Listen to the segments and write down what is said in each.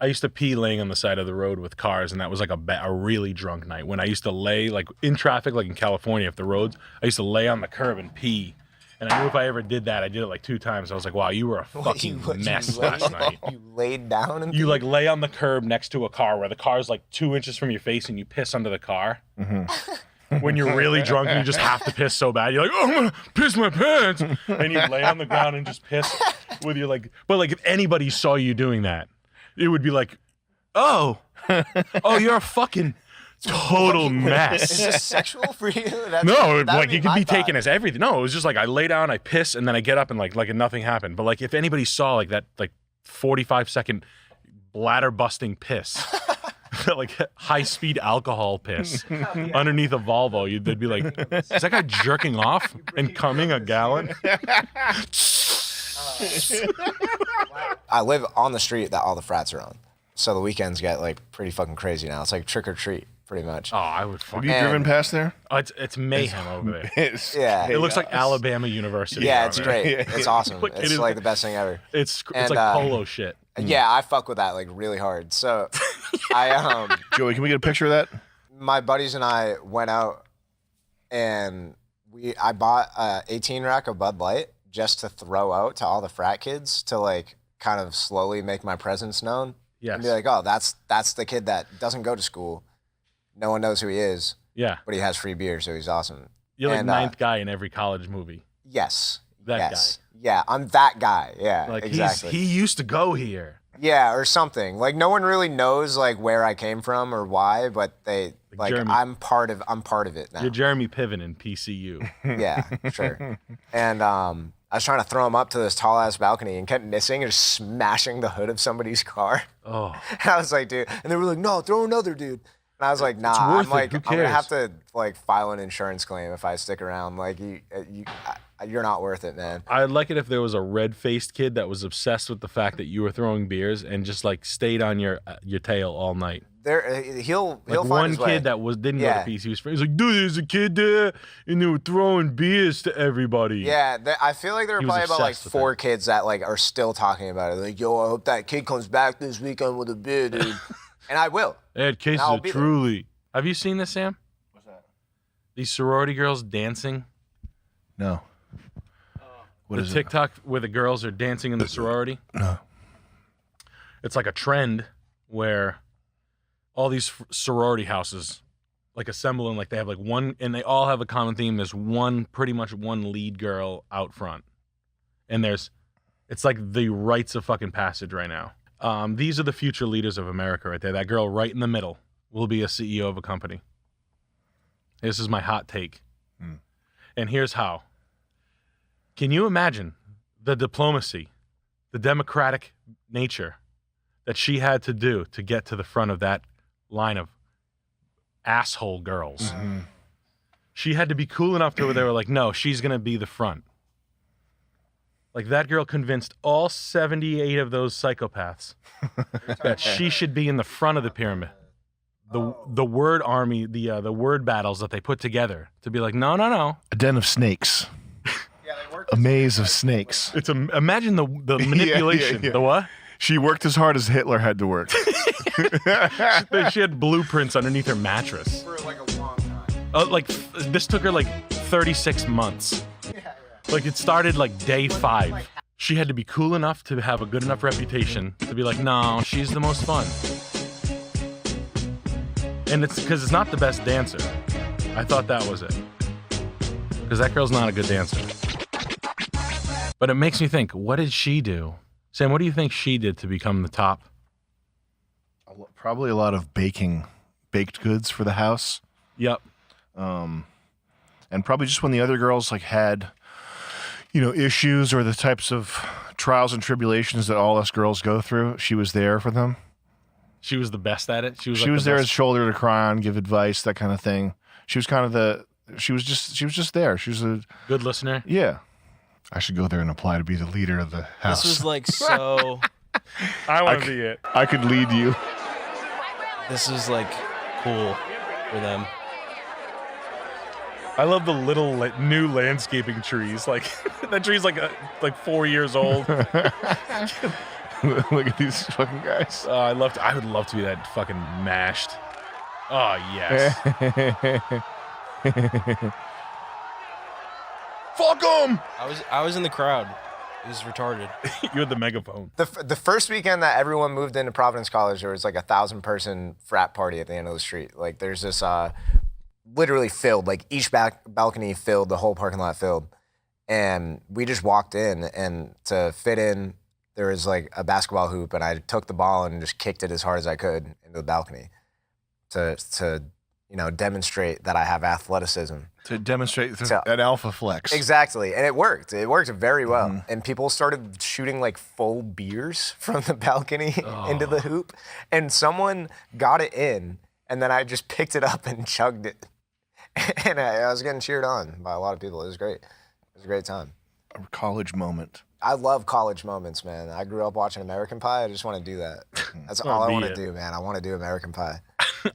I used to pee laying on the side of the road with cars, and that was like a really drunk night. When I used to lay, like in traffic, like in California, if the roads, I used to lay on the curb and pee. And I knew if I ever did that, I did it like 2 times. I was like, wow, you were a fucking mess last night. You laid down and you like lay on the curb next to a car where the car's like 2 inches from your face and you piss under the car. Mm-hmm. When you're really drunk and you just have to piss so bad, you're like, oh, I'm gonna piss my pants. And you lay on the ground and just piss with your like, but like if anybody saw you doing that, it would be like, oh, you're a fucking total mess. Is this sexual for you? No, like it could be taken as everything. No, it was just like I lay down, I piss, and then I get up and like nothing happened. But like if anybody saw like that like 45-second bladder busting piss, like high speed alcohol piss underneath a Volvo, they'd be like, is that guy jerking off and coming a gallon? I live on the street that all the frats are on. So the weekends get like pretty fucking crazy now. It's like trick or treat. Pretty much. Oh, I would fucking... Have you driven past there? Oh, it's mayhem over there. Yeah. It looks like Alabama University. Yeah, it's great. It's awesome. It's like the best thing ever. It's like polo shit. Yeah, I fuck with that like really hard. So Joey, can we get a picture of that? My buddies and I went out and I bought a 18 rack of Bud Light just to throw out to all the frat kids to like kind of slowly make my presence known. Yes. And be like, oh, that's the kid that doesn't go to school. No one knows who he is. Yeah. But he has free beer, so he's awesome. You're like ninth guy in every college movie. Yes. That guy. Yeah, I'm that guy. Yeah, like exactly. He used to go here. Yeah, or something. Like no one really knows like where I came from or why, but they like I'm part of it now. You're Jeremy Piven in PCU. Yeah, sure. And I was trying to throw him up to this tall ass balcony and kept missing and just smashing the hood of somebody's car. Oh. And I was like, dude, and they were like, no, throw another dude. And I was like, nah, I'm gonna have to like file an insurance claim if I stick around. Like you're not worth it, man. I'd like it if there was a red-faced kid that was obsessed with the fact that you were throwing beers and just like stayed on your tail all night. He'll find one his kid way. that didn't go to peace. He was like, dude, there's a kid there, and they were throwing beers to everybody. Yeah, I feel like there were probably about like 4 kids that like are still talking about it. Like, yo, I hope that kid comes back this weekend with a beer, dude. And I will. They had cases of Truly. Have you seen this, Sam? What's that? These sorority girls dancing. No. What is TikTok where the girls are dancing in the sorority? No. It's like a trend where all these sorority houses like assemble and like they have like one, and they all have a common theme. There's pretty much one lead girl out front. And it's like the rites of fucking passage right now. These are the future leaders of America right there. That girl right in the middle will be a CEO of a company. This is my hot take. And here's how. Can you imagine the diplomacy, the democratic nature that she had to do to get to the front of that line of asshole girls? Mm-hmm. She had to be cool enough to where they were like, no, she's going to be the front. Like that girl convinced all 78 of those psychopaths that she should be in the front of the pyramid. The word army, the word battles that they put together to be like, no. A den of snakes. A maze of snakes. Imagine the manipulation. Yeah. The what? She worked as hard as Hitler had to work. She had blueprints underneath her mattress. For like a long time. This took her like 36 months. Like it started like day 5. She had to be cool enough to have a good enough reputation to be like, no, she's the most fun. And it's because it's not the best dancer. I thought that was it. Because that girl's not a good dancer. But it makes me think, what did she do? Sam, what do you think she did to become the top? Probably a lot of baked goods for the house. Yep. And probably just when the other girls like had, issues or the types of trials and tribulations that all us girls go through, she was there for them. She was the best at it. She was there as shoulder to cry on, give advice, that kind of thing. She was kind of she was just there. She was a good listener. Yeah. I should go there and apply to be the leader of the house. This was like so. I want to be it. I could lead you. This is like cool for them. I love the little new landscaping trees. Like that tree's like 4 years old. Look at these fucking guys. I would love to be that fucking mashed. Oh yes. Fuck them. I was in the crowd. It was retarded. You had the megaphone. The first weekend that everyone moved into Providence College, there was like 1,000-person frat party at the end of the street. Like there's this literally filled, like each balcony filled, the whole parking lot filled. And we just walked in, and to fit in, there was like a basketball hoop, and I took the ball and just kicked it as hard as I could into the balcony to demonstrate that I have athleticism. To demonstrate an alpha flex. Exactly. And it worked. It worked very well. Mm-hmm. And people started shooting like full beers from the balcony into the hoop. And someone got it in, and then I just picked it up and chugged it. And I was getting cheered on by a lot of people. It was great. It was a great time. A college moment. I love college moments, man. I grew up watching American Pie. I just want to do that. That's all I want to do, man. I want to do American Pie.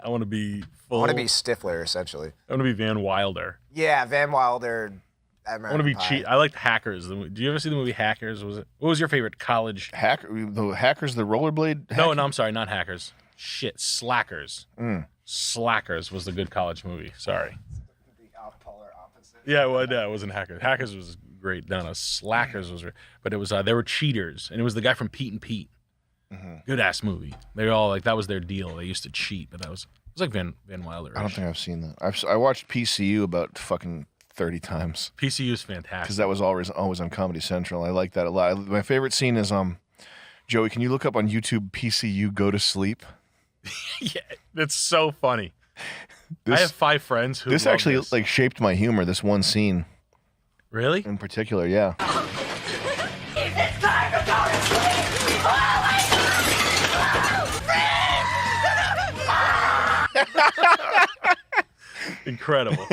I want to be full. I want to be Stifler, essentially. I want to be Van Wilder. Yeah, Van Wilder. I want to be cheat. I liked Hackers. Do you ever see the movie Hackers? What was your favorite college? The Hackers, the rollerblade? No, I'm sorry, not Hackers. Shit, Slackers. Slackers was the good college movie. Sorry. The polar opposite. Yeah, well, no, it wasn't Hackers. Hackers was great. No, Slackers was, but it was they were cheaters, and it was the guy from Pete and Pete. Mm-hmm. Good ass movie. They all like that was their deal. They used to cheat, but it was like Van Wilder. I don't think I've seen that. I watched PCU about fucking 30 times. PCU is fantastic because that was always on Comedy Central. I like that a lot. My favorite scene is Joey. Can you look up on YouTube PCU Go to Sleep? Yeah, it's so funny. I have 5 friends who. This actually like shaped my humor. This one scene. Really? In particular, yeah. Is it time to go to sleep? Incredible.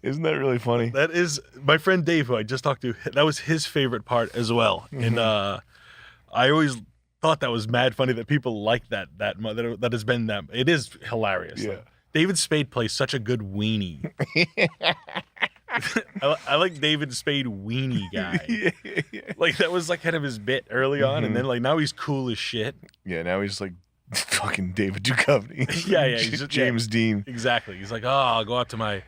Isn't that really funny? That is my friend Dave, who I just talked to. That was his favorite part as well. And I always thought that was mad funny that people like that has been that. It is hilarious. Yeah. Like, David Spade plays such a good weenie. I like David Spade weenie guy. Yeah. Like that was like kind of his bit early on, and then like now he's cool as shit. Yeah, now he's like fucking David Duchovny. Yeah, he's just, James Dean. Exactly. He's like, I'll go out to my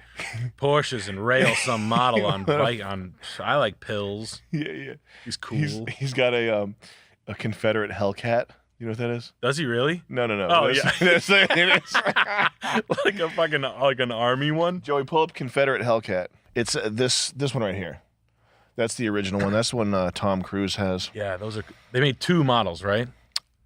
Porsches and rail some model on I like pills. Yeah. He's cool. He's got a Confederate Hellcat. You know what that is? Does he really? No. Oh, yeah. Like a fucking like an army one. Joey, pull up Confederate Hellcat. It's this one right here. That's the original one. That's the one Tom Cruise has. Yeah, they made 2 models, right?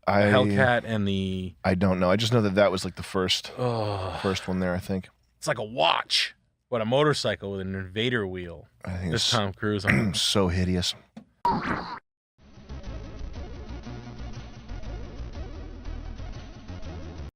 The Hellcat and the. I don't know. I just know that was like the first one there. I think it's like a watch, but a motorcycle with an invader wheel. I think This Tom Cruise on so hideous.